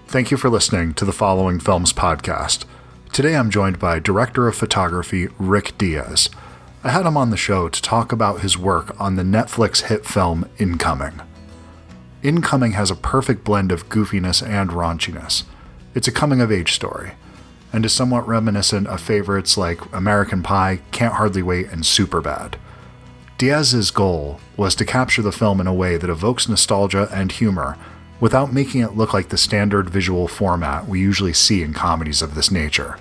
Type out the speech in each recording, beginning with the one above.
Thank you for listening to the Following Films podcast. Today I'm joined by director of photography Rick Diaz. I had him on the show to talk about his work on the Netflix hit film Incoming. Incoming has a perfect blend of goofiness and raunchiness. It's a coming-of-age story, and is somewhat reminiscent of favorites like American Pie, Can't Hardly Wait, and Superbad. Diaz's goal was to capture the film in a way that evokes nostalgia and humor without making it look like the standard visual format we usually see in comedies of this nature.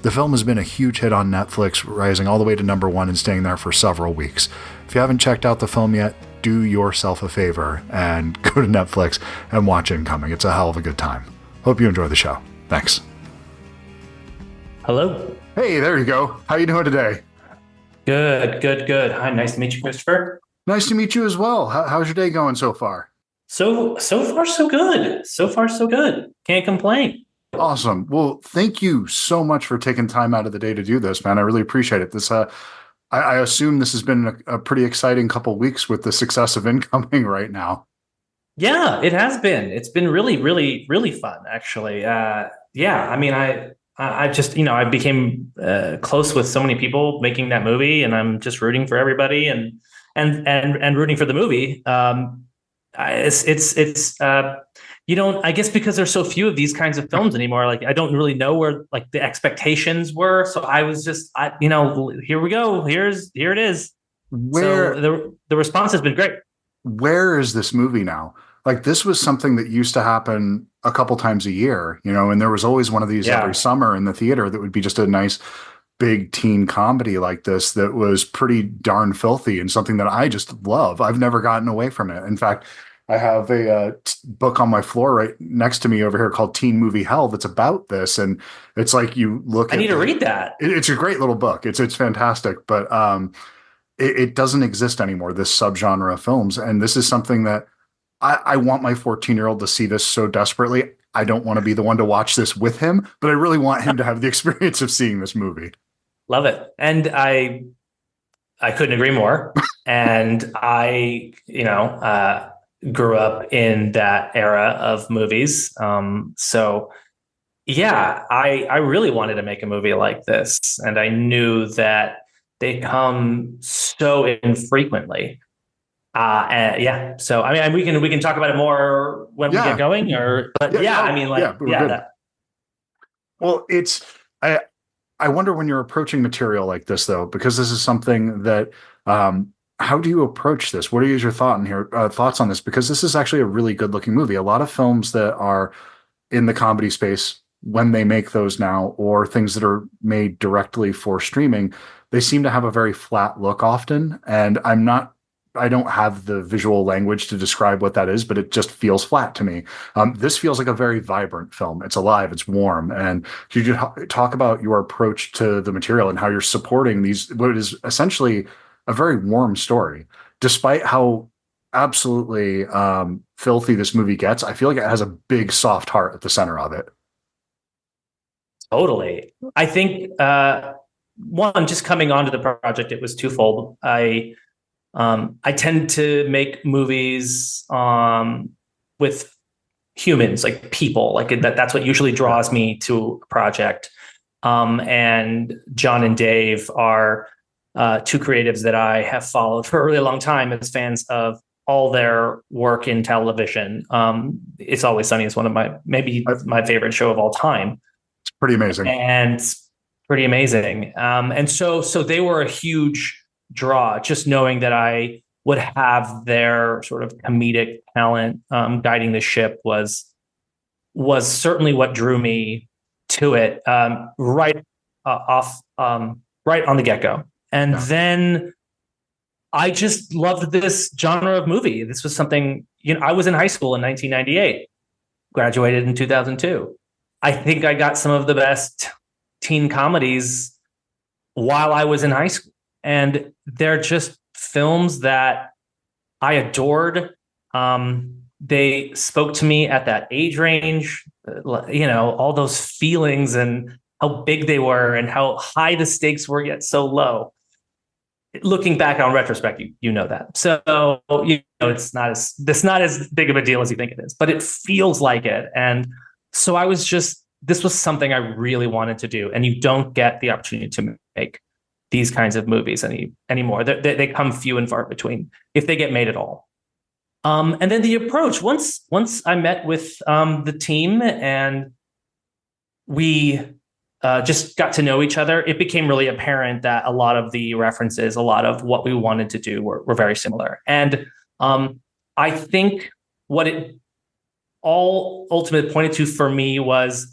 The film has been a huge hit on Netflix, rising all the way to number 1 and staying there for several weeks. If you haven't checked out the film yet, do yourself a favor and go to Netflix and watch Incoming. It's a hell of a good time. Hope you enjoy the show. Thanks. Hello. Hey, there you go. How you doing today? Good. Hi, nice to meet you, Christopher. Nice to meet you as well. How's your day going so far? So far, so good. So far, so good. Can't complain. Awesome. Well, thank you so much for taking time out of the day to do this, man. I really appreciate it. I assume this has been a pretty exciting couple weeks with the success of Incoming right now. Yeah, it has been. It's been really, really, really fun, actually. I mean, I just, I became close with so many people making that movie, and I'm just rooting for everybody and rooting for the movie. I guess because there's so few of these kinds of films anymore, like I don't really know where like the expectations were. So I was just, here we go. Here it is. So the response has been great. Where is this movie now? Like this was something that used to happen a couple times a year, and there was always one of these every summer in the theater that would be just a nice big teen comedy like this that was pretty darn filthy and something that I just love. I've never gotten away from it. In fact, I have a book on my floor right next to me over here called Teen Movie Hell that's about this. And it's like you look I need to read that. It's a great little book. It's fantastic, but it doesn't exist anymore, this subgenre of films. And this is something that I want my 14-year-old to see this so desperately. I don't want to be the one to watch this with him, but I really want him to have the experience of seeing this movie. Love it. And I couldn't agree more. And I, grew up in that era of movies. So yeah, I really wanted to make a movie like this. And I knew that they come so infrequently. So, I mean, we can talk about it more when we get going Well, I wonder when you're approaching material like this, though, because this is something that, how do you approach this? What are your thoughts on this? Because this is actually a really good looking movie. A lot of films that are in the comedy space, when they make those now, or things that are made directly for streaming, they seem to have a very flat look often. And I don't have the visual language to describe what that is, but it just feels flat to me. This feels like a very vibrant film. It's alive, it's warm. And could you talk about your approach to the material and how you're supporting what is essentially a very warm story, despite how absolutely filthy this movie gets? I feel like it has a big soft heart at the center of it. Totally. I think one, just coming onto the project, it was twofold. I tend to make movies with humans, like people, like that's what usually draws me to a project. And John and Dave are two creatives that I have followed for a really long time as fans of all their work in television. It's Always Sunny is one of my favorite show of all time. It's pretty amazing. And so they were a huge draw, just knowing that I would have their sort of comedic talent guiding the ship was certainly what drew me to it right on the get-go. And then I just loved this genre of movie. This was something, I was in high school in 1998, graduated in 2002. I think I got some of the best teen comedies while I was in high school. And they're just films that I adored. They spoke to me at that age range, all those feelings and how big they were and how high the stakes were yet so low. Looking back on retrospect, you know that. So, it's not as big of a deal as you think it is, but it feels like it. And So this was something I really wanted to do. And you don't get the opportunity to make these kinds of movies anymore. They come few and far between, if they get made at all. And then the approach, once I met with the team and we just got to know each other, it became really apparent that a lot of the references, a lot of what we wanted to do were very similar. And I think what it all ultimately pointed to for me was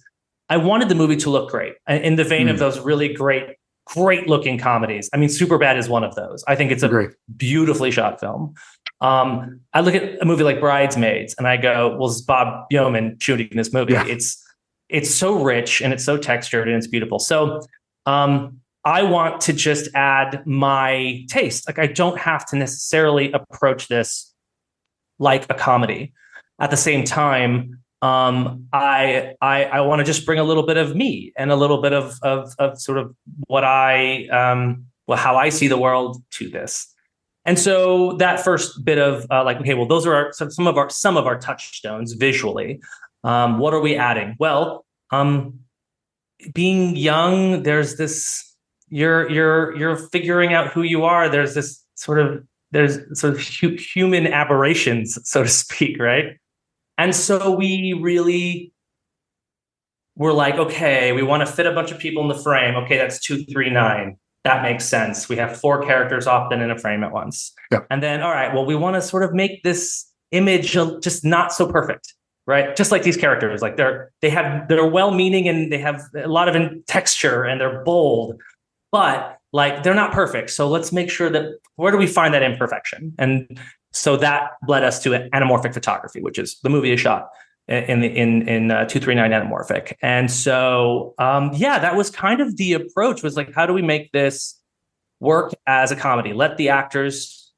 I wanted the movie to look great, in the vein of those really great looking comedies. I mean, Superbad is one of those. I think it's a beautifully shot film. I look at a movie like Bridesmaids and I go, well, it's Bob Yeoman shooting this movie. Yeah. It's so rich and it's so textured and it's beautiful. So I want to just add my taste. Like, I don't have to necessarily approach this like a comedy. At the same time, I want to just bring a little bit of me and a little bit of sort of what how I see the world to this. And so that first bit of okay, well, those are some of our touchstones visually. What are we adding? Well, being young, there's this, you're figuring out who you are. There's sort of human aberrations, so to speak, right? And so we really were like, okay, we want to fit a bunch of people in the frame. Okay, that's 239. That makes sense. We have 4 characters often in a frame at once. Yep. And then, all right, well, we want to sort of make this image just not so perfect, right? Just like these characters, like they're well-meaning and they have a lot of texture and they're bold, but like they're not perfect. So let's make sure that, where do we find that imperfection? And so that led us to anamorphic photography, which is the movie is shot in 239 anamorphic. And so, that was kind of the approach, was like, how do we make this work as a comedy? Let the actors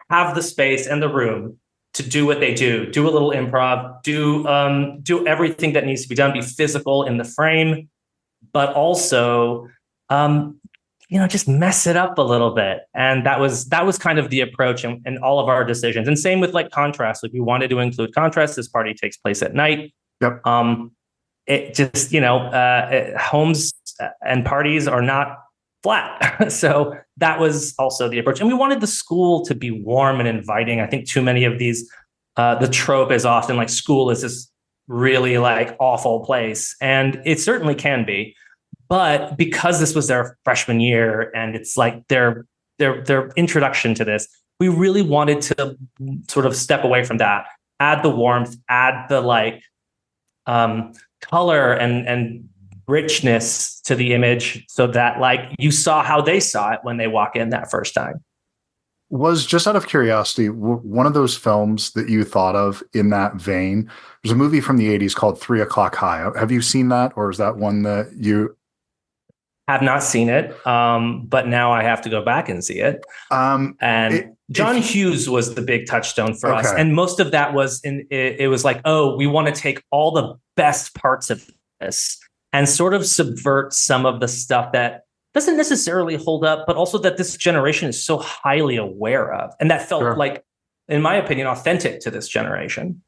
have the space and the room to do what they do a little improv, do everything that needs to be done, be physical in the frame, but also, just mess it up a little bit. And that was kind of the approach in all of our decisions. And same with like contrast. Like, we wanted to include contrast. This party takes place at night. Yep. It just, homes and parties are not flat. So that was also the approach. And we wanted the school to be warm and inviting. I think too many of these, the trope is often like school is this really like awful place. And it certainly can be. But because this was their freshman year and it's like their introduction to this, we really wanted to sort of step away from that, add the warmth, add the like color and richness to the image, so that like you saw how they saw it when they walk in that first time. Was, just out of curiosity, one of those films that you thought of in that vein? There's a movie from the 80s called 3 O'Clock High. Have you seen that, or is that one that you... Have not seen it, but now I have to go back and see it. John Hughes was the big touchstone for us. And most of that was it was like, oh, we want to take all the best parts of this and sort of subvert some of the stuff that doesn't necessarily hold up, but also that this generation is so highly aware of. And that felt like, in my opinion, authentic to this generation.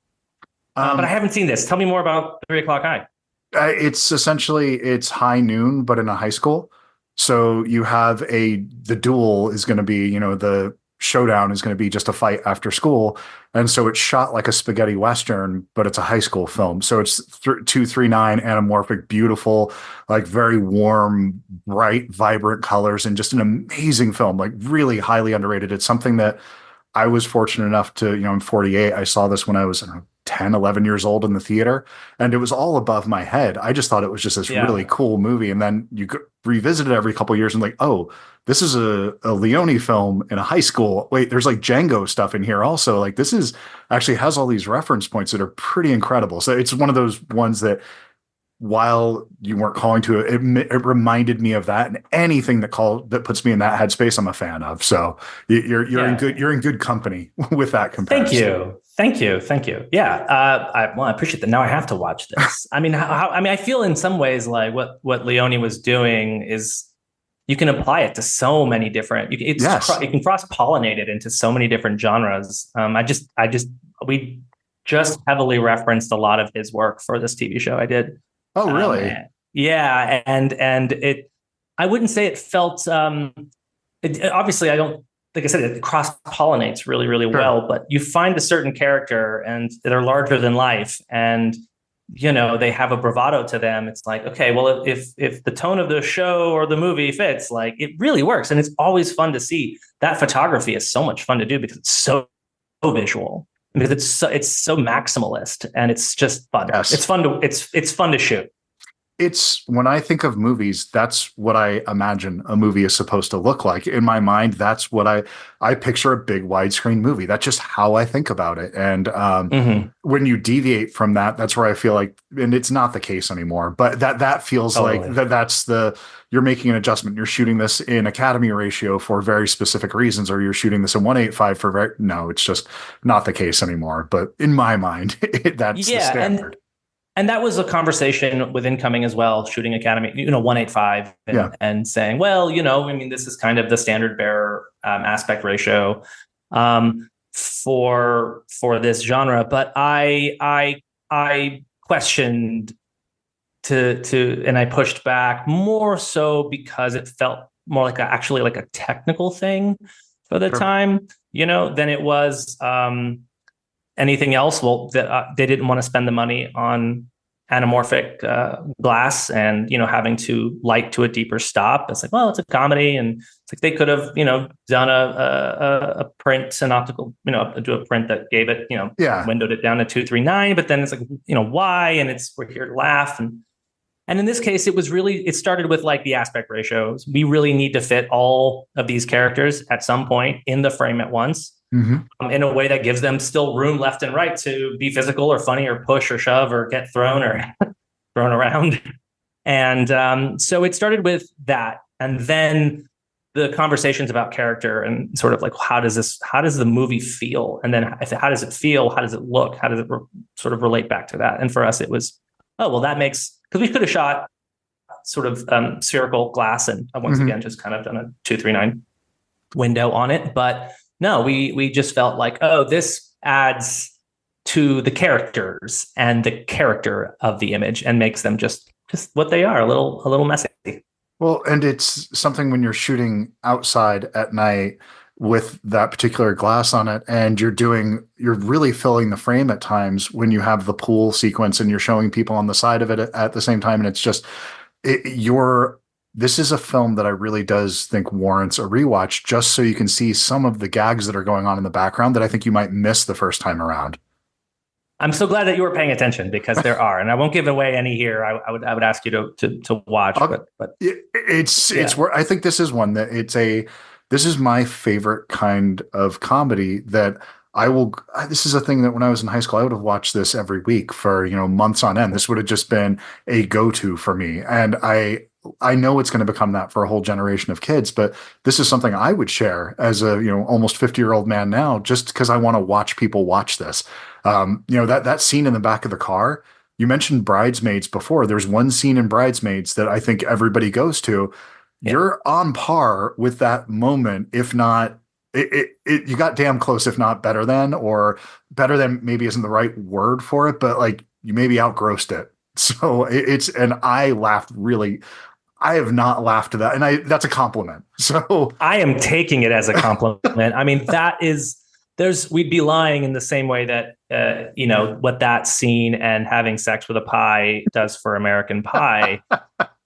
But I haven't seen this. Tell me more about 3 O'Clock High. It's high noon, but in a high school. So you have the duel is going to be, the showdown is going to be just a fight after school. And so it's shot like a spaghetti Western, but it's a high school film. So it's 239 anamorphic, beautiful, like very warm, bright, vibrant colors, and just an amazing film, like really highly underrated. It's something that I was fortunate enough to, I'm 48. I saw this when I was 10, 11 years old in the theater, and it was all above my head. I just thought it was just this really cool movie. And then you could revisit it every couple of years and like, oh, this is a Leone film in a high school. Wait, there's like Django stuff in here also. Like, this is actually has all these reference points that are pretty incredible. So it's one of those ones that, while you weren't calling to it, it reminded me of that, and anything that puts me in that headspace, I'm a fan of. So you're in good company with that comparison. Thank you. Yeah. I appreciate that. Now I have to watch this. I mean, I feel in some ways like what Leone was doing is you can apply it to so many different, you can cross-pollinate it into so many different genres. We just heavily referenced a lot of his work for this TV show I did. Oh, really? Yeah, and it, I wouldn't say it felt. Obviously, I don't. Like I said, it cross pollinates really, really Sure. well. But you find a certain character, and they're larger than life, and they have a bravado to them. It's like, okay, well, if the tone of the show or the movie fits, like, it really works, and it's always fun to see. That photography is so much fun to do because it's so visual, because it's so maximalist, and it's just fun. Yes. It's fun to shoot. It's when I think of movies, that's what I imagine a movie is supposed to look like. In my mind, that's what I picture a big widescreen movie. That's just how I think about it. And when you deviate from that, that's where I feel like, and it's not the case anymore, but that feels Totally. like that's you're making an adjustment. You're shooting this in Academy ratio for very specific reasons, or you're shooting this in 1.85 for no, it's just not the case anymore. But in my mind, that's the standard. And that was a conversation with Incoming as well, shooting Academy, 1.85, and saying, well, I mean, this is kind of the standard bearer aspect ratio for this genre. But I questioned and I pushed back more so because it felt more like actually like a technical thing for the time, than it was anything else. Well, they didn't want to spend the money on anamorphic glass and having to light to a deeper stop. It's like, well, it's a comedy, and it's like they could have done a print, an optical, do a print that gave it windowed it down to 239. But then it's like, why? And we're here to laugh. And in this case, it started with like the aspect ratios. We really need to fit all of these characters at some point in the frame at once. Mm-hmm. In a way that gives them still room left and right to be physical or funny or push or shove or get thrown or thrown around. And so it started with that. And then the conversations about character and sort of like, how does the movie feel? And then how does it feel? How does it look? How does it sort of relate back to that? And for us, it was, oh, well, that makes, because we could have shot sort of spherical glass and once again, just kind of done a 239 window on it. But no, we just felt like, oh, this adds to the characters and the character of the image and makes them just what they are, a little messy. Well, and it's something when you're shooting outside at night with that particular glass on it, and you're really filling the frame at times when you have the pool sequence and you're showing people on the side of it at the same time. And it's just, this is a film that I really does think warrants a rewatch, just so you can see some of the gags that are going on in the background that I think you might miss the first time around. I'm so glad that you were paying attention, because there are, and I won't give away any here. I would ask you to watch, but it's where I think this is one that this is my favorite kind of comedy that this is a thing that when I was in high school, I would have watched this every week for, months on end. This would have just been a go-to for me. And I know it's going to become that for a whole generation of kids, but this is something I would share as a, almost 50-year-old man now, just because I want to watch people watch this. That scene in the back of the car, you mentioned Bridesmaids before. There's one scene in Bridesmaids that I think everybody goes to. Yeah. You're on par with that moment, if not, you got damn close, if not better than, or better than maybe isn't the right word for it, but like you maybe outgrossed it. So and I laughed really. I have not laughed at that, and that's a compliment. So I am taking it as a compliment. I mean, we'd be lying in the same way that what that scene and having sex with a pie does for American Pie.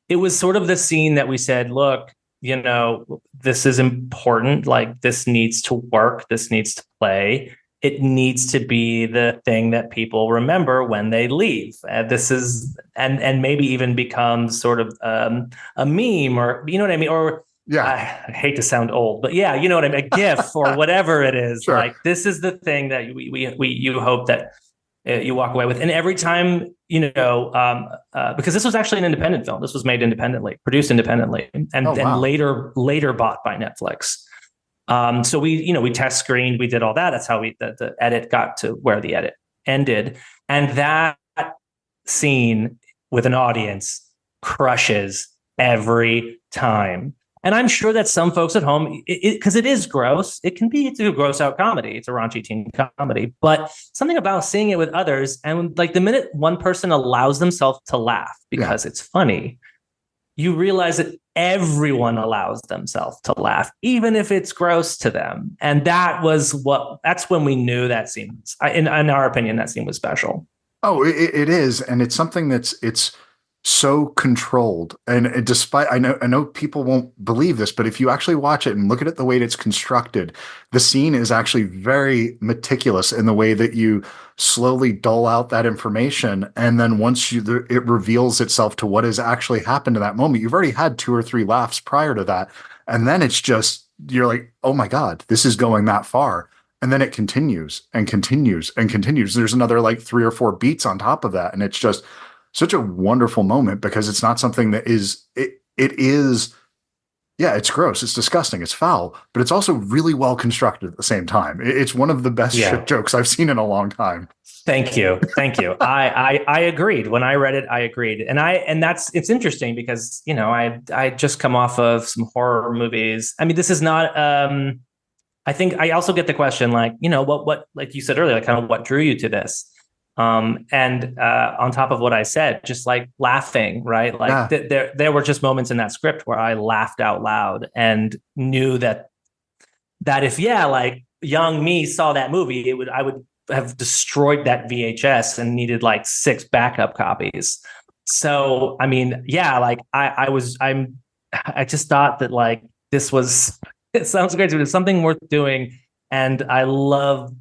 It was sort of the scene that we said, look, this is important. Like, this needs to work. This needs to play. It needs to be the thing that people remember when they leave. This is, and maybe even becomes sort of a meme, or you know what I mean? Or yeah, I hate to sound old, but yeah, you know what I mean? A GIF or whatever it is. Sure. Like, this is the thing that you hope that you walk away with. And every time, because this was actually an independent film. This was made independently, produced independently, and later bought by Netflix. So we test screened, we did all that. That's how the edit got to where the edit ended. And that scene with an audience crushes every time. And I'm sure that some folks at home, because it is gross, it's a gross out comedy. It's a raunchy teen comedy, but something about seeing it with others, and like the minute one person allows themselves to laugh because it's funny, you realize that everyone allows themselves to laugh, even if it's gross to them. And that's when we knew that scene, in our opinion, that scene was special. Oh, it is, and it's something it's so controlled. And despite I know people won't believe this, but if you actually watch it and look at it the way it's constructed, the scene is actually very meticulous in the way that you slowly dole out that information, and then once it reveals itself to what has actually happened to that moment. You've already had two or three laughs prior to that, and then it's just you're like, oh my God, this is going that far. And then it continues and continues and continues. There's another like three or four beats on top of that. And it's just such a wonderful moment because it's not something that it is, yeah, it's gross. It's disgusting. It's foul, but it's also really well constructed at the same time. It's one of the best shit jokes I've seen in a long time. Thank you. I agreed when I read it. I agreed. It's interesting because, I just come off of some horror movies. I mean, this is not, I think I also get the question, like, what, like you said earlier, like kind of what drew you to this? And on top of what I said, just like laughing, right? Like there were just moments in that script where I laughed out loud and knew that if, like young me saw that movie, I would have destroyed that VHS and needed like 6 backup copies. So, I mean, like I just thought that like this was, it sounds great, but it's something worth doing. And I do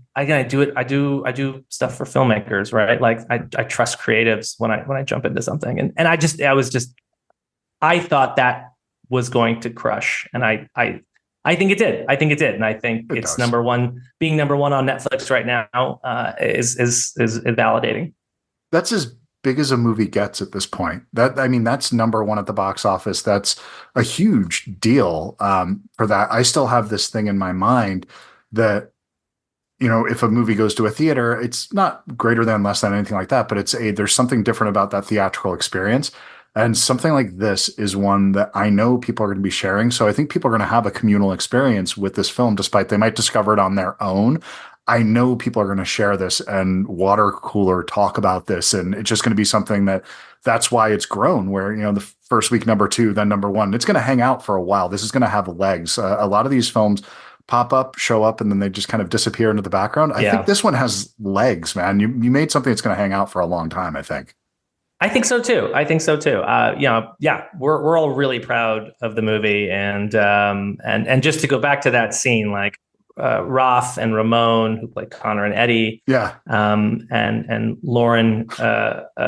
stuff for filmmakers, right? Like I trust creatives when I jump into something. And I thought that was going to crush. And I think it did. And I think it's being number one on Netflix right now is validating. That's as big as a movie gets at this point. That's number one at the box office. That's a huge deal for that. I still have this thing in my mind that, if a movie goes to a theater, it's not greater than, less than, anything like that, but there's something different about that theatrical experience. And something like this is one that I know people are going to be sharing. So I think people are going to have a communal experience with this film, despite they might discover it on their own. I know people are going to share this and water cooler talk about this. And it's just going to be something that's why it's grown, where, the first week, number 2, then number 1, it's going to hang out for a while. This is going to have legs. A lot of these films pop up, show up, and then they just kind of disappear into the background. I think this one has legs, man. You made something that's going to hang out for a long time, I think. I think so too. We're all really proud of the movie, and just to go back to that scene, like Roth and Ramon, who play Connor and Eddie, and Lauren,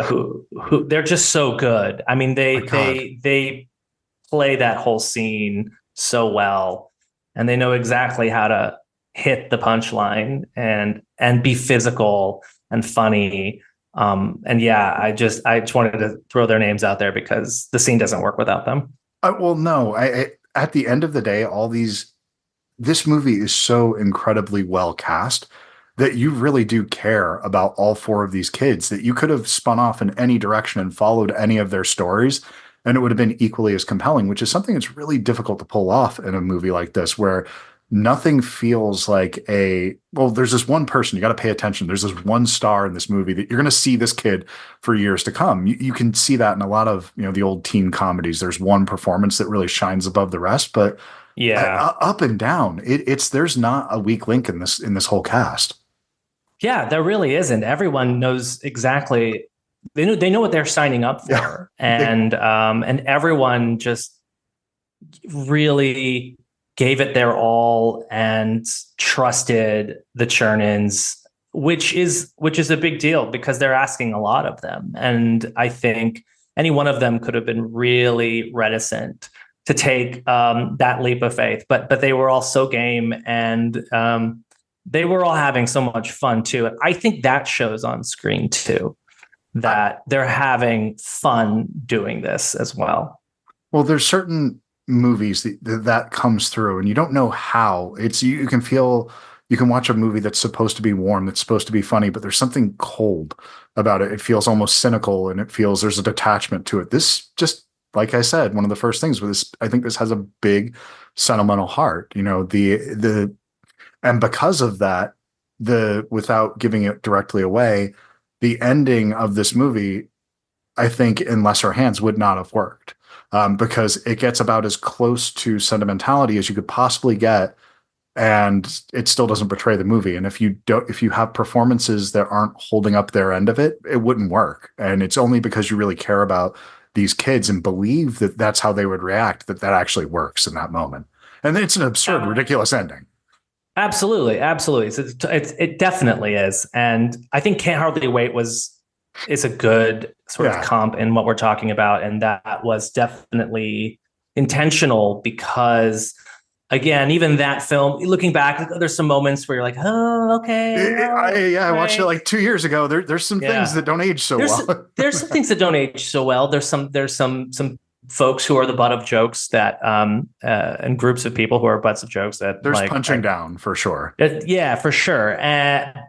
who they're just so good. I mean, they play that whole scene so well. And they know exactly how to hit the punchline and be physical and funny. I just wanted to throw their names out there because the scene doesn't work without them. Well, no, at the end of the day, this movie is so incredibly well cast that you really do care about all 4 of these kids, that you could have spun off in any direction and followed any of their stories, and it would have been equally as compelling, which is something that's really difficult to pull off in a movie like this, where nothing feels like there's this one person, you got to pay attention. There's this one star in this movie that you're going to see this kid for years to come. You can see that in a lot of, the old teen comedies. There's one performance that really shines above the rest, but up and down, there's not a weak link in this whole cast. Yeah, there really isn't. Everyone knows exactly. They know what they're signing up for, and everyone just really gave it their all and trusted the Chernins, which is a big deal because they're asking a lot of them, and I think any one of them could have been really reticent to take that leap of faith, but they were all so game, and they were all having so much fun too. I think that shows on screen too, that they're having fun doing this as well. Well, there's certain movies that comes through and you don't know how. You can watch a movie that's supposed to be warm, that's supposed to be funny, but there's something cold about it. It feels almost cynical, and it feels there's a detachment to it. This just like I said, one of the first things with this, I think this has a big sentimental heart. And because of that, without giving it directly away, the ending of this movie, I think, in lesser hands, would not have worked, because it gets about as close to sentimentality as you could possibly get, and it still doesn't portray the movie. And if you have performances that aren't holding up their end of it, it wouldn't work. And it's only because you really care about these kids and believe that that's how they would react that actually works in that moment. And it's an absurd, ridiculous ending. Absolutely, absolutely. It definitely is, and I think Can't Hardly Wait is a good sort of comp in what we're talking about, and that was definitely intentional because, again, even that film, looking back, there's some moments where you're like, oh, okay. I watched it like 2 years ago. There's some things that don't age so well. There's some things that don't age so well. There's some folks who are the butt of jokes that and groups of people who are butts of jokes that there's punching down for sure. Yeah, for sure.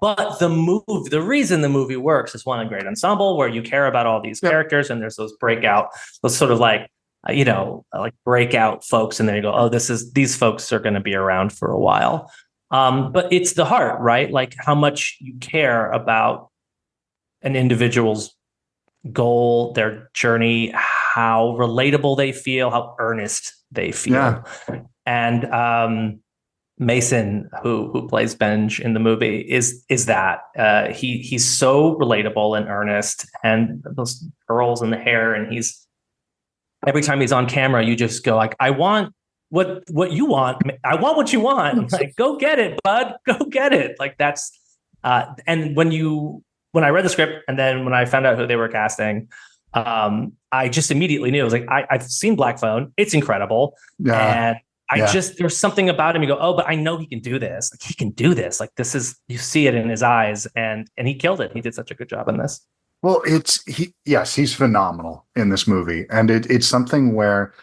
But the reason the movie works is, one, a great ensemble where you care about all these characters, and there's those sort of like, like breakout folks, and then you go, oh, these folks are going to be around for a while. But it's the heart, right? Like how much you care about an individual's goal, their journey, how relatable they feel, how earnest they feel. Yeah. And Mason, who plays Benj in the movie, is that he's so relatable and earnest, and those curls in the hair, and every time he's on camera, you just go like, I want what you want. I want what you want. Like, go get it, bud. Go get it. Like that's and when I read the script, and then when I found out who they were casting, I just immediately knew. I was like, I've seen Black Phone. It's incredible. Yeah. And there's something about him. You go, oh, but I know he can do this. Like, he can do this. Like, you see it in his eyes, and he killed it. He did such a good job in this. Well, he's phenomenal in this movie. And it's something where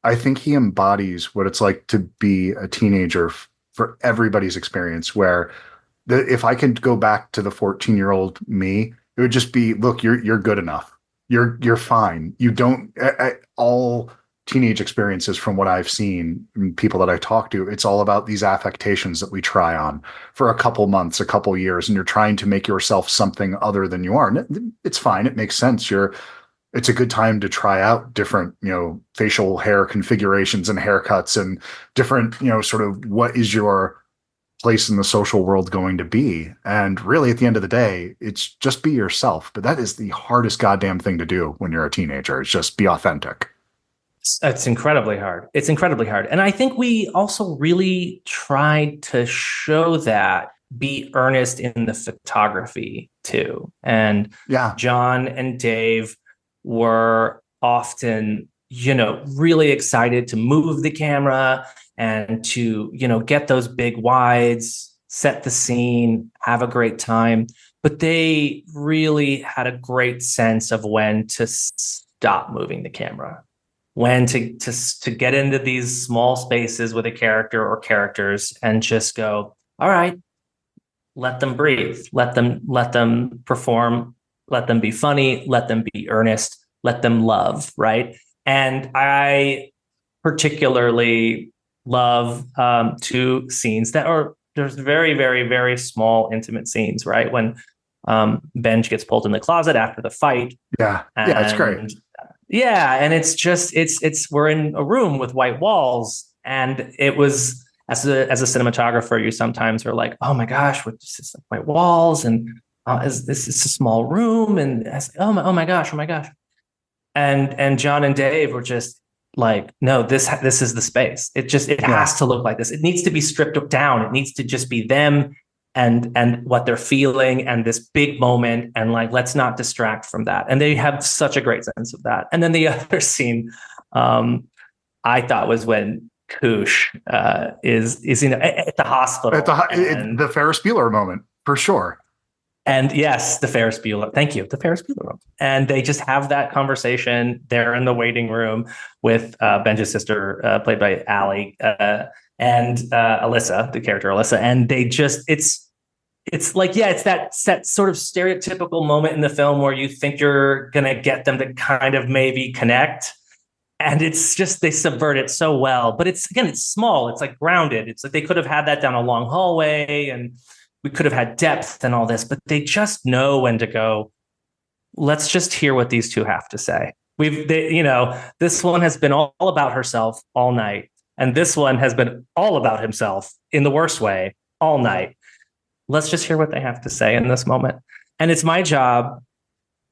I think he embodies what it's like to be a teenager for everybody's experience, where if I could go back to the 14-year-old me, it would just be, look, you're good enough. You're fine. You don't, all teenage experiences, from what I've seen and people that I talk to, it's all about these affectations that we try on for a couple months, a couple years, and you're trying to make yourself something other than you are. And it's fine. It makes sense. It's a good time to try out different, facial hair configurations and haircuts and different, sort of what is your place in the social world going to be. And really, at the end of the day, it's just be yourself. But that is the hardest goddamn thing to do when you're a teenager. It's just be authentic. It's incredibly hard. It's incredibly hard. And I think we also really tried to show that, be earnest in the photography too. And John and Dave were often, really excited to move the camera and to, get those big wides, set the scene, have a great time. But they really had a great sense of when to stop moving the camera, when to get into these small spaces with a character or characters and just go, all right, let them breathe, let them perform, let them be funny, let them be earnest, let them love, right? And I particularly love two scenes there's very, very, very small, intimate scenes, right? When Benj gets pulled in the closet after the fight. It's great. Yeah, and it's just we're in a room with white walls, and it was, as a cinematographer, you sometimes are like, oh my gosh, what is this, white walls, and is this a small room, and oh my gosh, and John and Dave were just like, no, this is the space. It has to look like this. It needs to be stripped down. It needs to just be them and what they're feeling and this big moment, and like, let's not distract from that. And they have such a great sense of that. And then the other scene I thought was when Koosh is at the hospital, the Ferris Bueller moment, for sure. And yes, the Ferris Bueller. Thank you, the Ferris Bueller moment. And they just have that conversation there in the waiting room with Benja's sister, played by Allie, and Alyssa, the character Alyssa. And they just, it's like, it's that sort of stereotypical moment in the film where you think you're going to get them to kind of maybe connect. And it's just, they subvert it so well, but it's small. It's like grounded. It's like they could have had that down a long hallway and we could have had depth and all this, but they just know when to go. Let's just hear what these two have to say. This one has been all about herself all night. And this one has been all about himself in the worst way all night. Let's just hear what they have to say in this moment. And it's my job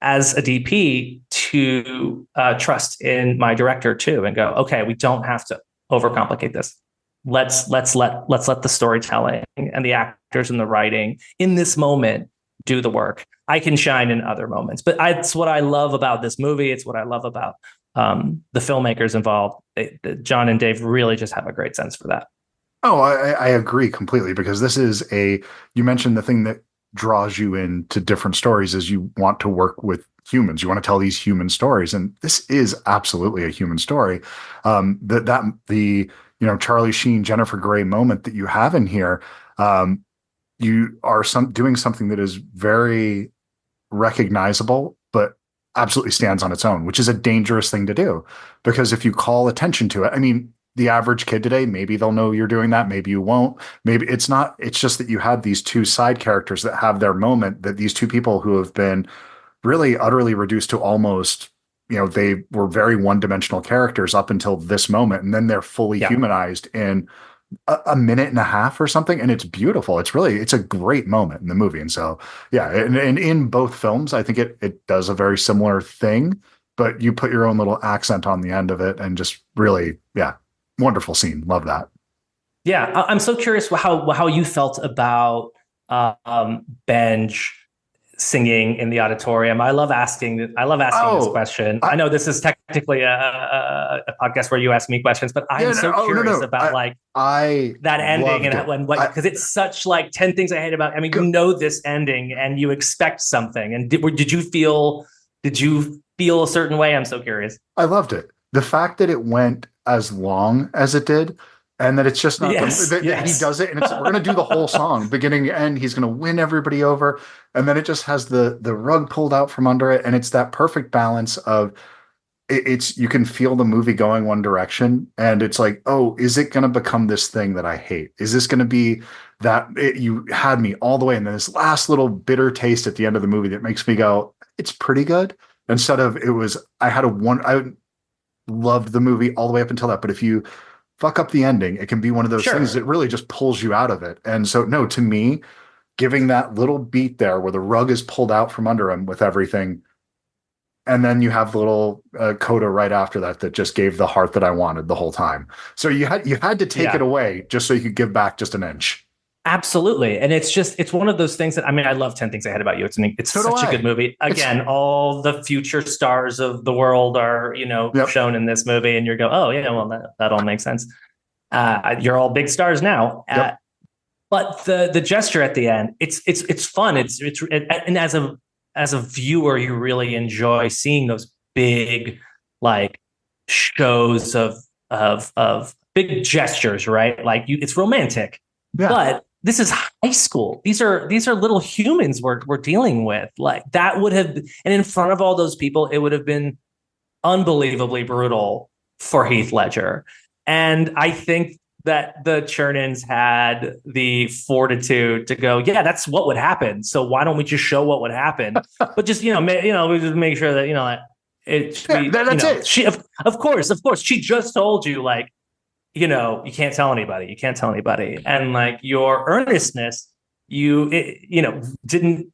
as a DP to trust in my director too, and go, okay, we don't have to overcomplicate this. Let's let the storytelling and the actors and the writing in this moment do the work. I can shine in other moments, but it's what I love about this movie. It's what I love about the filmmakers involved. John and Dave really just have a great sense for that. Oh, I agree completely, because this is you mentioned the thing that draws you into different stories is you want to work with humans. You want to tell these human stories. And this is absolutely a human story. The Charlie Sheen, Jennifer Grey moment that you have in here, you are doing something that is very recognizable, but absolutely stands on its own, which is a dangerous thing to do, because if you call attention to it, I mean, the average kid today, maybe they'll know you're doing that. Maybe you won't. Maybe it's not. It's just that you have these two side characters that have their moment, that these two people who have been really utterly reduced to almost, they were very one-dimensional characters up until this moment. And then they're fully humanized in a minute and a half or something. And it's beautiful. It's a great moment in the movie. And so, yeah. And in both films, I think it does a very similar thing, but you put your own little accent on the end of it and just really, wonderful scene. Love that. Yeah, I'm so curious how you felt about Benj singing in the auditorium. I love asking this question. I know this is technically a podcast where you ask me questions, but I'm curious about that ending and what, because it's such like 10 things I hate about. I mean, this ending and you expect something. And did you feel a certain way? I'm so curious. I loved it. The fact that it went as long as it did, and that it's just not that he does it, and we're going to do the whole song, beginning to end. He's going to win everybody over, and then it just has the rug pulled out from under it, and it's that perfect balance of it's you can feel the movie going one direction, and it's like, oh, is it going to become this thing that I hate? Is this going to be that you had me all the way, and then this last little bitter taste at the end of the movie that makes me go, it's pretty good. Instead of I loved the movie all the way up until that, but if you fuck up the ending, it can be one of those things that really just pulls you out of it. And so, no, to me, giving that little beat there where the rug is pulled out from under him with everything, and then you have the little coda right after that just gave the heart that I wanted the whole time. So you had to take it away just so you could give back just an inch. Absolutely. And it's one of those things that, I mean, I love 10 Things I Hate About You. It's such a good movie. Again, all the future stars of the world are, shown in this movie, and you go, oh yeah, well, that all makes sense. You're all big stars now. But the gesture at the end, it's fun. And as a viewer, you really enjoy seeing those big, like, shows of big gestures, right? Like it's romantic, but this is high school. These are little humans we're dealing with. Like that would have, and in front of all those people, it would have been unbelievably brutal for Heath Ledger. And I think that the Chernins had the fortitude to go, yeah, that's what would happen. So why don't we just show what would happen? But just, we just make sure that, that's it. She, of course, she just told you, like, you can't tell anybody. You can't tell anybody. And like your earnestness, didn't,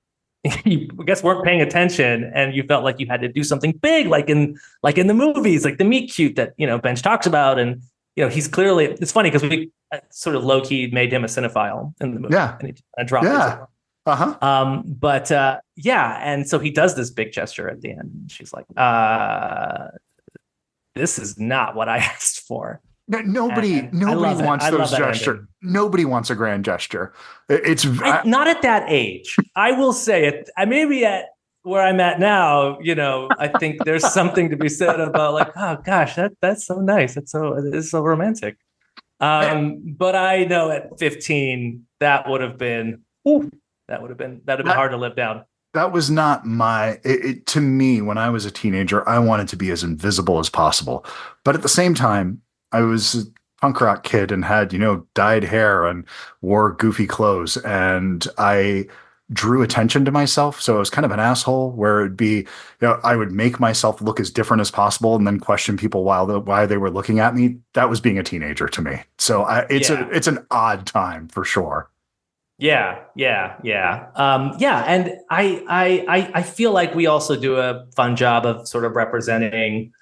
you I guess weren't paying attention, and you felt like you had to do something big, like in the movies, like the meet cute that, Benj talks about. And, he's clearly, it's funny because we sort of low key made him a cinephile in the movie. Yeah. And he dropped it. And so he does this big gesture at the end. And she's like, this is not what I asked for. Nobody wants those gestures. Nobody wants a grand gesture. It's not at that age. I will say it. I maybe at where I'm at now, I think there's something to be said about like, oh gosh, that's so nice. It's so romantic. But I know at 15 that would have been hard to live down. that was not to me, when I was a teenager, I wanted to be as invisible as possible. But at the same time, I was a punk rock kid and had, dyed hair and wore goofy clothes. And I drew attention to myself. So I was kind of an asshole where it'd be, I would make myself look as different as possible and then question people why they were looking at me. That was being a teenager to me. So Yeah. it's an odd time for sure. Yeah, and I feel like we also do a fun job of sort of representing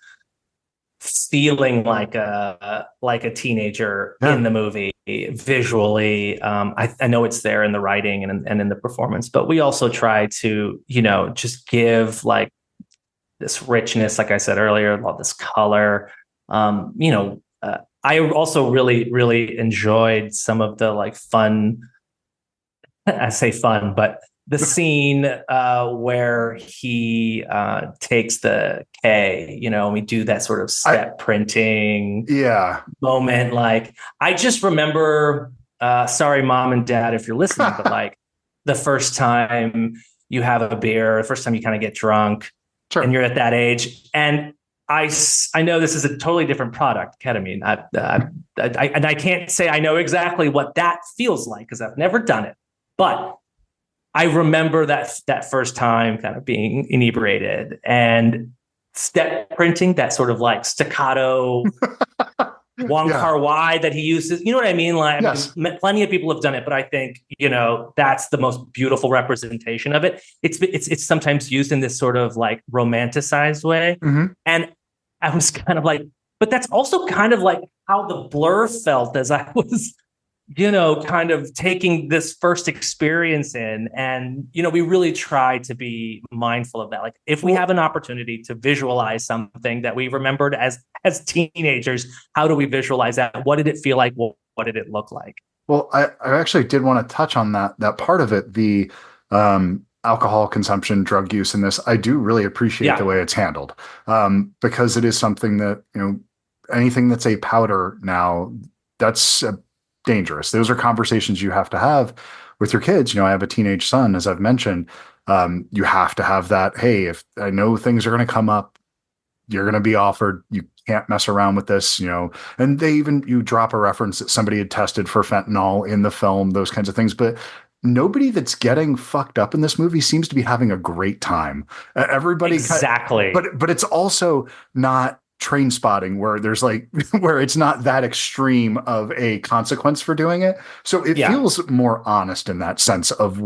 feeling like a teenager Yeah. in the movie visually. I know it's there in the writing and in the performance, but we also try to, just give like this richness, like I said earlier, all this color. I also really enjoyed some of the like fun. I say fun, but the scene where he takes the K, and we do that sort of I, step printing yeah. moment. Like, I just remember, sorry, mom and dad, if you're listening, but like the first time you have a beer, the first time you kind of get drunk and Sure. you're at that age. And I know this is a totally different product, ketamine. And I can't say I know exactly what that feels like because I've never done it. But I remember that first time kind of being inebriated and step printing, that sort of like staccato Wong Yeah. Kar Wai that he uses. You know what I mean? Like, Yes. plenty of people have done it, but I think, that's the most beautiful representation of it. It's sometimes used in this sort of like romanticized way. Hmm. And I was kind of like, but that's also kind of like how the Blur felt as I was kind of taking this first experience in. And, we really try to be mindful of that. Like, if we have an opportunity to visualize something that we remembered as teenagers, how do we visualize that? What did it feel like? What did it look like? Well, I actually did want to touch on that part of it, the alcohol consumption, drug use in this. I do really appreciate the Yeah. way it's handled, because it is something that, anything that's a powder now, that's dangerous. Those are conversations you have to have with your kids. I have a teenage son, as I've mentioned. You have to have that. Hey, if I know things are going to come up, you're going to be offered. You can't mess around with this, and you drop a reference that somebody had tested for fentanyl in the film, those kinds of things. But nobody that's getting fucked up in this movie seems to be having a great time. Everybody, Exactly. but it's also not train spotting where there's like where it's not that extreme of a consequence for doing it. So it Yeah. feels more honest in that sense of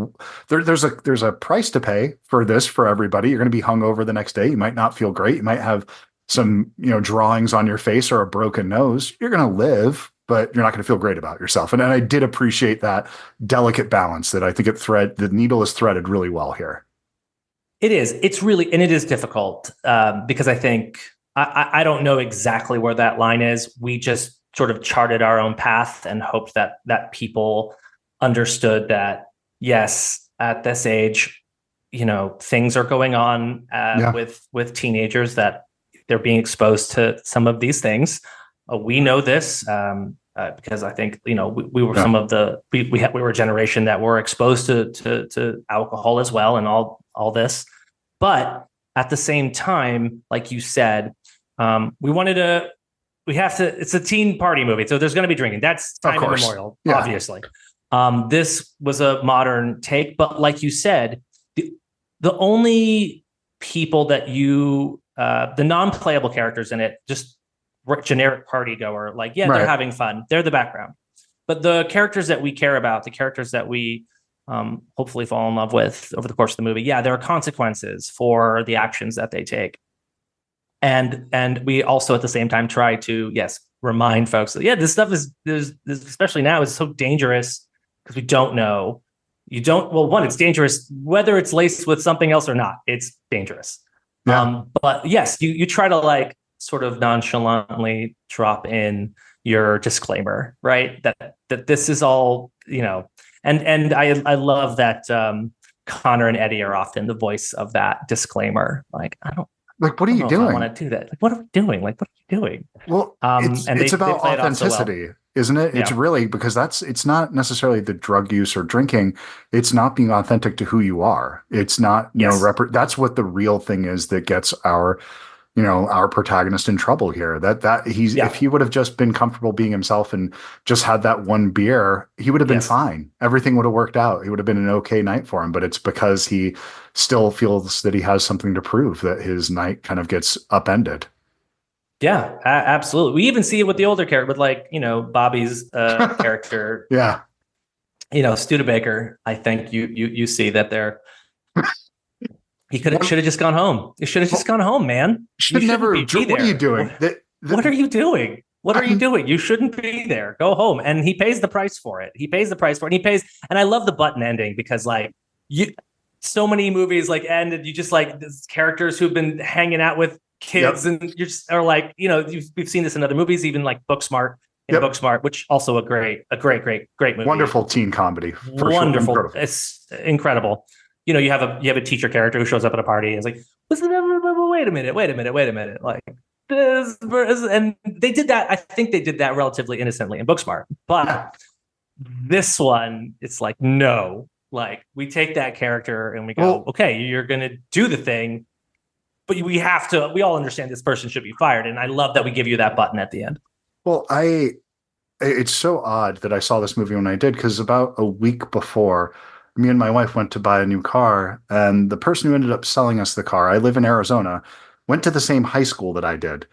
there's a price to pay for this for everybody. You're going to be hungover the next day. You might not feel great. You might have some, drawings on your face or a broken nose. You're going to live, but you're not going to feel great about yourself. And I did appreciate that delicate balance that I think the needle is threaded really well here. It is. It's really, and it is difficult because I think I don't know exactly where that line is. We just sort of charted our own path and hoped that people understood that, yes, at this age, things are going on Yeah. with teenagers, that they're being exposed to some of these things. We know this because I think we were Yeah. some of the we were a generation that were exposed to alcohol as well, and all this. But at the same time, like you said, we have to, it's a teen party movie, so there's going to be drinking. That's time immemorial, Yeah. obviously. This was a modern take, but like you said, the only people that the non-playable characters in it, just generic party goer, like, yeah, they're having fun. They're the background. But the characters that we care about, the characters that we hopefully fall in love with over the course of the movie, yeah, there are consequences for the actions that they take. And we also at the same time try to, yes, remind folks that, yeah, this stuff is, this, especially now, is so dangerous because we don't know. One, it's dangerous, whether it's laced with something else or not, it's dangerous. Yeah. But yes, you try to like sort of nonchalantly drop in your disclaimer, right? That this is all, and I love that Connor and Eddie are often the voice of that disclaimer. Like, Like, what are you I don't know if I doing? want to do that. Like, what are we doing? Like, what are you doing? Well, And it's they about play it off so well. authenticity. isn't it? It's Yeah. really because it's not necessarily the drug use or drinking. It's not being authentic to who you are. It's not, Yes. that's what the real thing is that gets our protagonist in trouble here. That if Yeah. he would have just been comfortable being himself and just had that one beer, he would have been Yes. fine. Everything would have worked out. It would have been an okay night for him, but it's because he still feels that he has something to prove that his night kind of gets upended. Yeah, absolutely. We even see it with the older character, with like, Bobby's character, Yeah. Studebaker. I think you see that they're he One, should have just gone home. You should have just well, gone home, man. You should shouldn't never. be What are you there. doing? What are you doing? What are you I'm, doing? You shouldn't be there. Go home. And he pays the price for it. He pays the price for it. And he pays. And I love the button ending because like so many movies like end and you just like these characters who've been hanging out with kids yep. and you're just are like, we've seen this in other movies, even like Booksmart Yep. Booksmart, which also a great movie. Wonderful teen comedy for sure. Wonderful. Incredible. It's incredible. You have a teacher character who shows up at a party and is like, wait a minute. Like this, and they did that. I think they did that relatively innocently in Booksmart, but Yeah. this one, it's like, no, like we take that character and we go, Well, okay, you're going to do the thing, but we all understand this person should be fired. And I love that we give you that button at the end. well, it's so odd that I saw this movie when I did, because about a week before, me and my wife went to buy a new car, and the person who ended up selling us the car, I live in Arizona, went to the same high school that I did,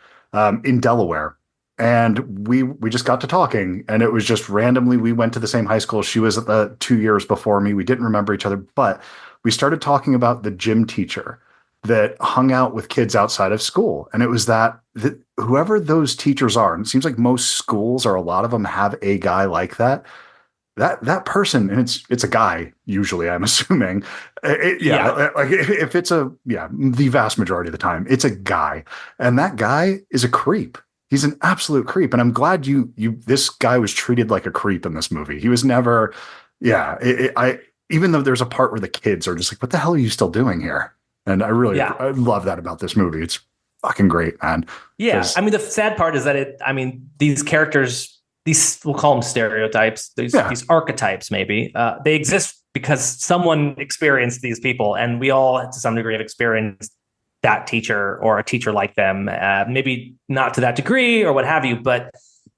in Delaware. And we just got to talking, and it was just randomly we went to the same high school. She was at the 2 years before me. We didn't remember each other, but we started talking about the gym teacher that hung out with kids outside of school. And it was that whoever those teachers are, and it seems like most schools or a lot of them have a guy like that person, and it's a guy usually, I'm assuming. Yeah. Like if it's the vast majority of the time it's a guy, and that guy is a creep. He's an absolute creep, and I'm glad this guy was treated like a creep in this movie. He was never, I even though there's a part where the kids are just like, what the hell are you still doing here? And Yeah. I love that about this movie. It's fucking great, man. Yeah. I mean, the sad part is that these characters, we'll call them stereotypes, these archetypes, maybe, they exist because someone experienced these people, and we all, to some degree, have experienced that teacher or a teacher like them. Maybe not to that degree or what have you, but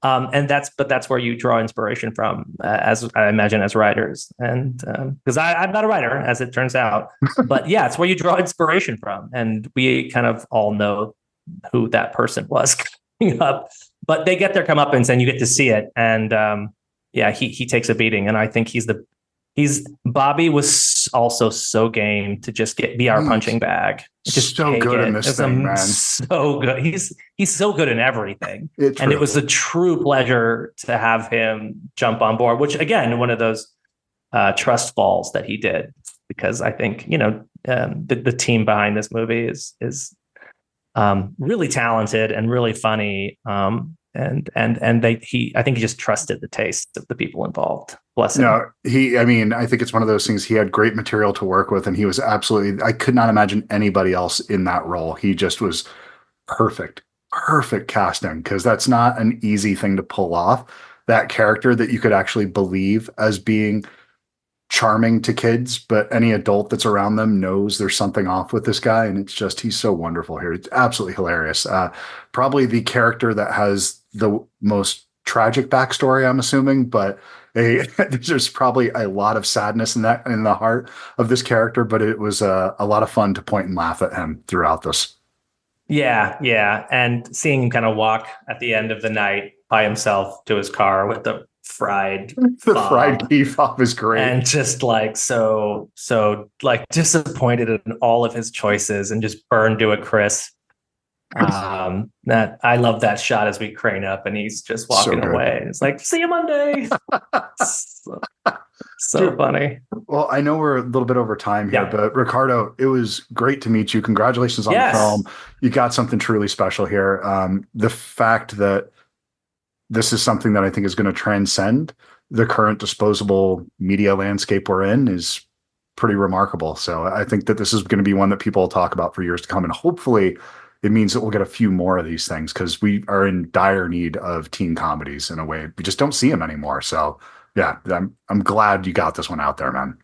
that's where you draw inspiration from, as I imagine, as writers. And because I'm not a writer, as it turns out, but yeah, it's where you draw inspiration from. And we kind of all know who that person was coming up, but they get their comeuppance and you get to see it. And he takes a beating. And I think Bobby was also so game to just be our punching bag. Just so good in this thing, man. So good. He's so good in everything. And it was a true pleasure to have him jump on board, which again, one of those trust falls that he did, because I think, the team behind this movie is really talented and really funny. I think he just trusted the taste of the people involved. Bless him. No, I think it's one of those things. He had great material to work with, and he was I could not imagine anybody else in that role. He just was perfect casting, because that's not an easy thing to pull off. That character that you could actually believe as being charming to kids, but any adult that's around them knows there's something off with this guy. And he's so wonderful here. It's absolutely hilarious. Probably the character that has the most tragic backstory, I'm assuming, but there's probably a lot of sadness in the heart of this character, but it was a lot of fun to point and laugh at him throughout this. Yeah. And seeing him kind of walk at the end of the night by himself to his car with the fried key fob is great, and just like so like disappointed in all of his choices and just burned to a crisp. That I love that shot as we crane up and he's just walking away. It's like, see you Monday. so funny. Well, I know we're a little bit over time here, but Ricardo, it was great to meet you. Congratulations on the film. You got something truly special here. The fact that this is something that I think is going to transcend the current disposable media landscape we're in is pretty remarkable. So I think that this is going to be one that people will talk about for years to come. And hopefully it means that we'll get a few more of these things because we are in dire need of teen comedies in a way. We just don't see them anymore. So yeah, I'm glad you got this one out there, man.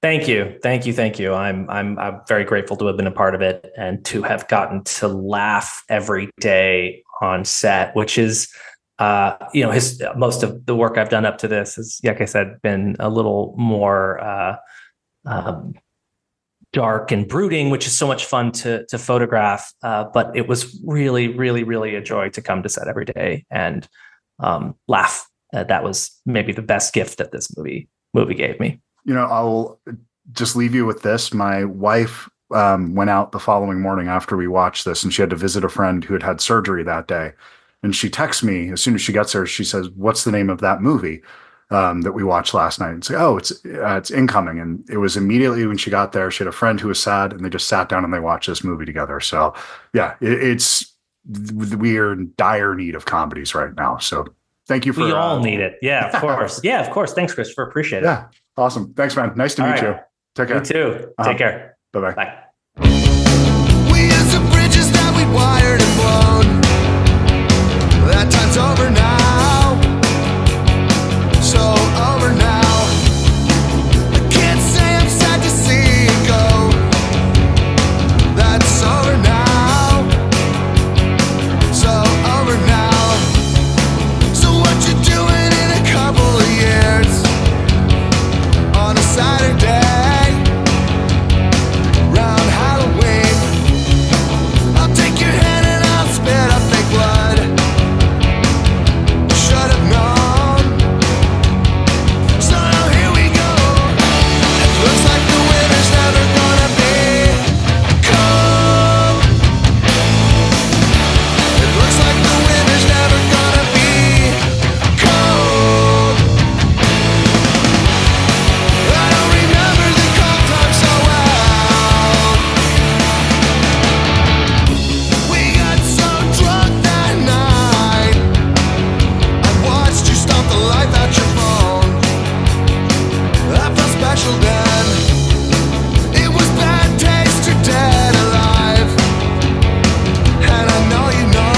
Thank you. Thank you. Thank you. I'm very grateful to have been a part of it and to have gotten to laugh every day on set, which is, most of the work I've done up to this has, like I said, been a little more dark and brooding, which is so much fun to photograph. But it was really, really, really a joy to come to set every day and laugh. That was maybe the best gift that this movie gave me. I'll just leave you with this. My wife went out the following morning after we watched this, and she had to visit a friend who had had surgery that day. And she texts me as soon as she gets there. She says, "What's the name of that movie that we watched last night?" And say, "Oh, it's Incoming." And it was immediately when she got there. She had a friend who was sad, and they just sat down and they watched this movie together. So yeah, we are in dire need of comedies right now. So thank you for. We all need it. Yeah, of course. Yeah, of course. Thanks, Christopher. Appreciate it. Yeah. Awesome. Thanks, man. Nice to meet you. Take care. You too. Take care. Bye-bye. Bye. We used the bridges that we wired and blown. That time's over now. So over now. I can't say I'm sad to see it go. That's over now. So over now. So what you doing in a couple of years? On a Saturday, round Halloween, I'll take your hand and I'll spit up fake blood. Should have known. So now here we go. It looks like the winter's never gonna be cold. It looks like the winter's never gonna be cold. I don't remember the cold time so well. We got so drunk that night, I watched you stomp the life out your phone. I felt special then. It was bad taste or dead alive. And I know you know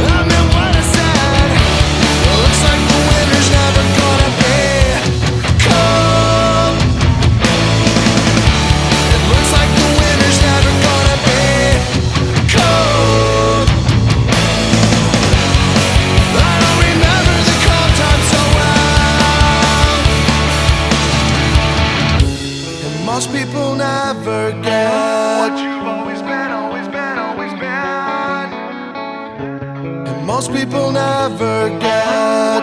I meant what I said. Looks like the winter's never gonna be cold. It looks like the winter's never gonna be cold. I don't remember the cold time so well. And most people never get what you've always been, always been, always been. And most people never get